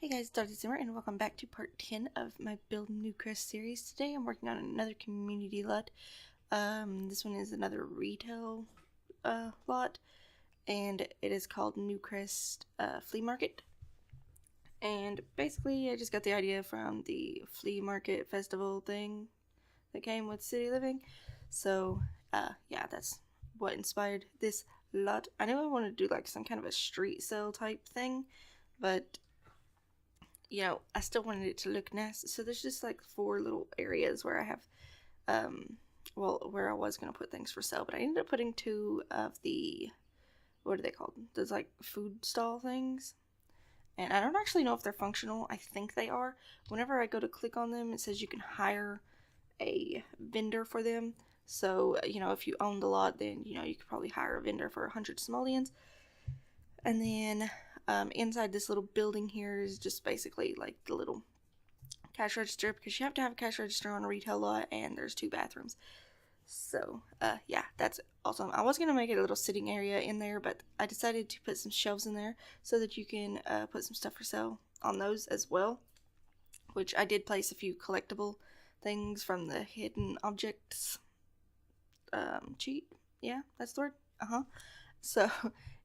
Hey guys, it's Dr. Simblr, and welcome back to part 10 of my Build Newcrest series. Today I'm working on another community lot. This one is another retail lot, and it is called Newcrest Flea Market. And basically I just got the idea from the flea market festival thing that came with City Living. So yeah, that's what inspired this lot. I knew I wanted to do like some kind of a street sale type thing, but you know, I still wanted it to look nice. So there's just like 4 little areas where I have, where I was going to put things for sale, but I ended up putting 2 of the, what are they called? Those like food stall things. And I don't actually know if they're functional. I think they are. Whenever I go to click on them, it says you can hire a vendor for them. So, you know, if you own the lot, then, you know, you could probably hire a vendor for 100 simoleons. And then inside this little building here is just basically like the little cash register, because you have to have a cash register on a retail lot, and there's 2 bathrooms. So yeah, that's awesome. I was going to make it a little sitting area in there, but I decided to put some shelves in there so that you can put some stuff for sale on those as well, which I did place a few collectible things from the hidden objects cheat. Yeah, that's the word. So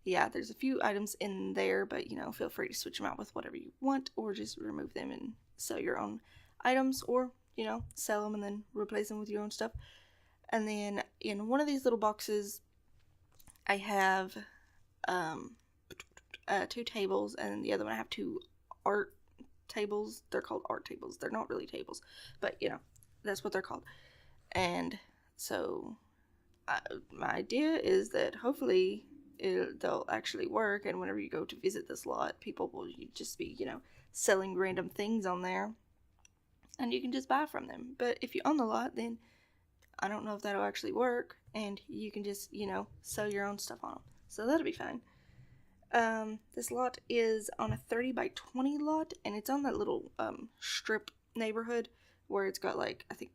yeah, there's a few items in there, but you know, feel free to switch them out with whatever you want, or just remove them and sell your own items, or, you know, sell them and then replace them with your own stuff. And then in one of these little boxes, I have 2 tables, and the other one I have 2 art tables. They're called art tables. They're not really tables, but you know, that's what they're called. And so my idea is that hopefully they'll actually work, and whenever you go to visit this lot, people will just be, you know, selling random things on there, and you can just buy from them. But if you own the lot, then I don't know if that'll actually work, and you can just, you know, sell your own stuff on them. So that'll be fine. This lot is on a 30 by 20 lot, and it's on that little strip neighborhood where it's got like, I think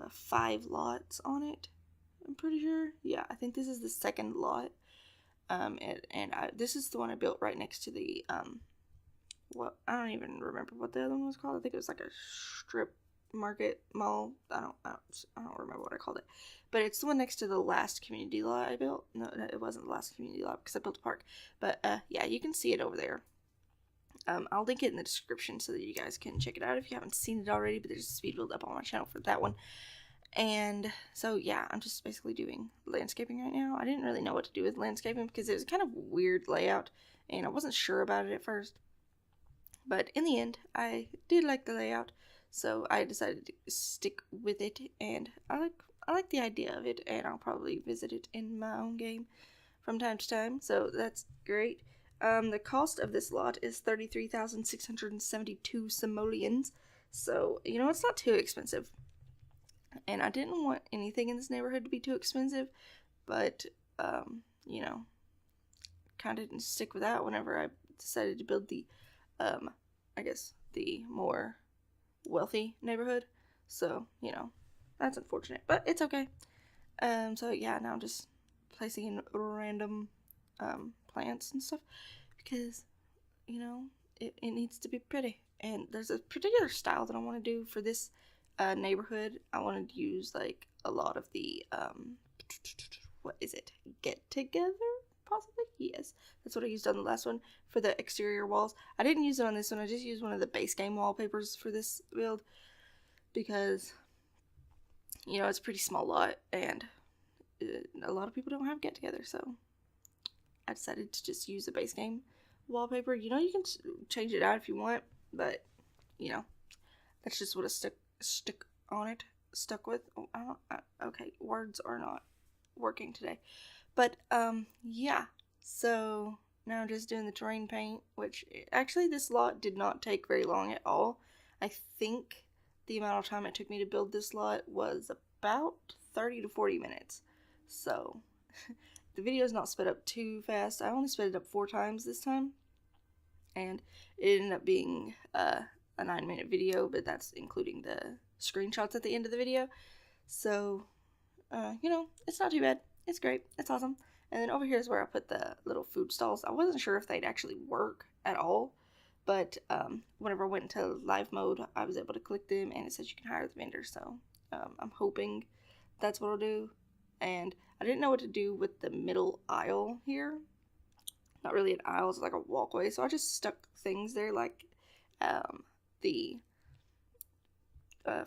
5 lots on it. I'm pretty sure. Yeah, I think this is the second lot. This is the one I built right next to the, I don't even remember what the other one was called. I think it was like a strip market mall. I don't remember what I called it. But it's the one next to the last community lot I built. No, it wasn't the last community lot because I built a park. But, yeah, you can see it over there. I'll link it in the description so that you guys can check it out if you haven't seen it already, but there's a speed build up on my channel for that one. And so, yeah, I'm just basically doing landscaping right now. I didn't really know what to do with landscaping because it was kind of a weird layout, and I wasn't sure about it at first. But in the end, I did like the layout, so I decided to stick with it, and I like the idea of it, and I'll probably visit it in my own game from time to time, so that's great. The cost of this lot is 33,672 simoleons, so, you know, it's not too expensive. And I didn't want anything in this neighborhood to be too expensive, but, you know, kind of didn't stick with that whenever I decided to build the, I guess, the more wealthy neighborhood. So, you know, that's unfortunate, but it's okay. So yeah, now I'm just placing in random, plants and stuff, because, you know, it needs to be pretty. And there's a particular style that I want to do for this neighborhood. I wanted to use like a lot of the what is it, get together, possibly? Yes, that's what I used on the last one for the exterior walls. I didn't use it on this one. I just used one of the base game wallpapers for this build because, you know, it's a pretty small lot, and a lot of people don't have get together, so I decided to just use the base game wallpaper. You know, you can change it out if you want, but, you know, that's just what I stuck with. Oh, okay, words are not working today. But, yeah, so now I'm just doing the terrain paint, which actually this lot did not take very long at all. I think the amount of time it took me to build this lot was about 30 to 40 minutes. So the video is not sped up too fast. I only sped it up 4 times this time, and it ended up being a 9-minute video, but that's including the screenshots at the end of the video. So, you know, it's not too bad. It's great. It's awesome. And then over here is where I put the little food stalls. I wasn't sure if they'd actually work at all, But whenever I went into live mode, I was able to click them, and it says you can hire the vendor. So I'm hoping that's what I'll do. And I didn't know what to do with the middle aisle here. Not really an aisle, it's like a walkway. So I just stuck things there, like the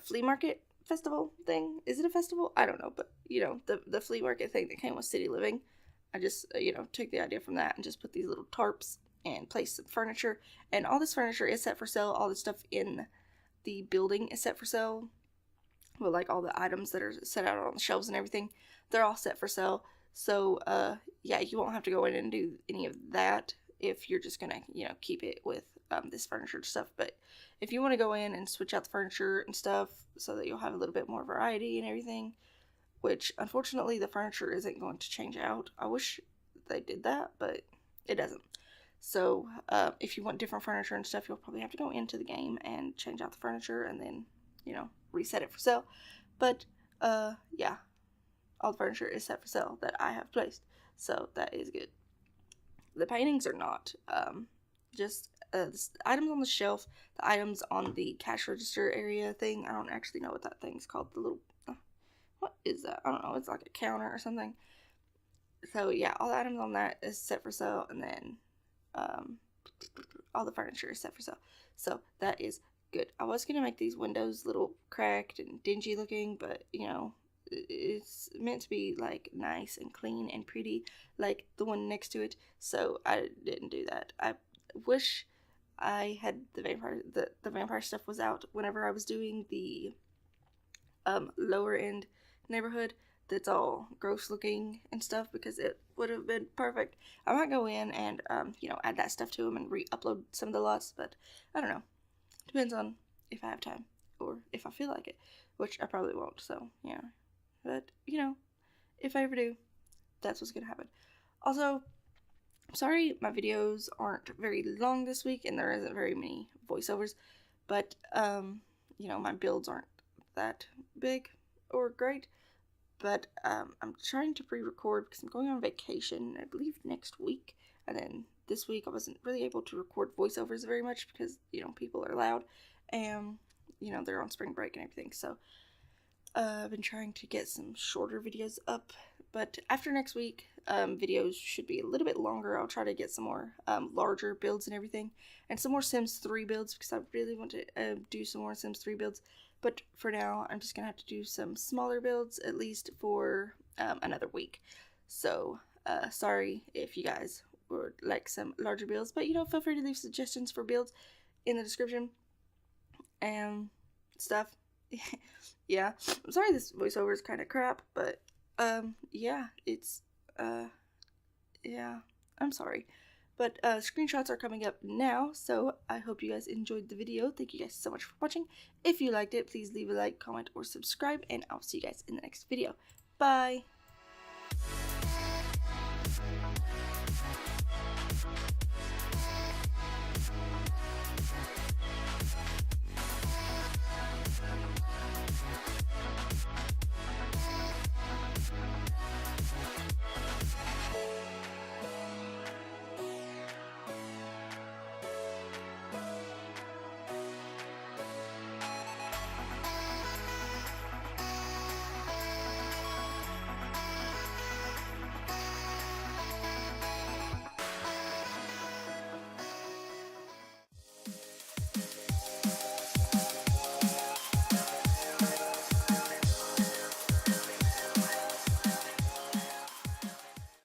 flea market festival thing. Is it a festival? I don't know, but you know, the flea market thing that came with City Living. I just took the idea from that and just put these little tarps and placed some furniture. And all this furniture is set for sale. All the stuff in the building is set for sale. Well, like all the items that are set out on the shelves and everything, they're all set for sale. So yeah, you won't have to go in and do any of that if you're just gonna keep it with this furniture stuff. But if you want to go in and switch out the furniture and stuff so that you'll have a little bit more variety and everything, which unfortunately the furniture isn't going to change out. I wish they did that, but it doesn't. So if you want different furniture and stuff, you'll probably have to go into the game and change out the furniture and then reset it for sale. But yeah, all the furniture is set for sale that I have placed, so that is good. The paintings are not. Just the items on the shelf, the items on the cash register area thing. I don't actually know what that thing's called. The little what is that? I don't know. It's like a counter or something. So yeah, all the items on that is set for sale, and then all the furniture is set for sale. So that is good. I was gonna make these windows a little cracked and dingy looking, but it's meant to be like nice and clean and pretty, like the one next to it. So I didn't do that. I wish I had the vampire stuff was out whenever I was doing the lower end neighborhood that's all gross looking and stuff, because it would have been perfect. I might go in and add that stuff to them and re-upload some of the lots, but I don't know. Depends on if I have time or if I feel like it, which I probably won't. So yeah, but if I ever do, that's what's gonna happen. Also, I'm sorry my videos aren't very long this week and there isn't very many voiceovers, but my builds aren't that big or great. But I'm trying to pre-record because I'm going on vacation, I believe next week, and then this week I wasn't really able to record voiceovers very much because people are loud and they're on spring break and everything. So I've been trying to get some shorter videos up, but after next week videos should be a little bit longer. I'll try to get some more larger builds and everything, and some more Sims 3 builds, because I really want to do some more Sims 3 builds. But for now, I'm just gonna have to do some smaller builds, at least for another week. So sorry if you guys would like some larger builds, but feel free to leave suggestions for builds in the description and stuff. Yeah, I'm sorry this voiceover is kind of crap, but yeah, it's yeah, I'm sorry. But screenshots are coming up now, so I hope you guys enjoyed the video. Thank you guys so much for watching. If you liked it, please leave a like, comment, or subscribe, and I'll see you guys in the next video. Bye!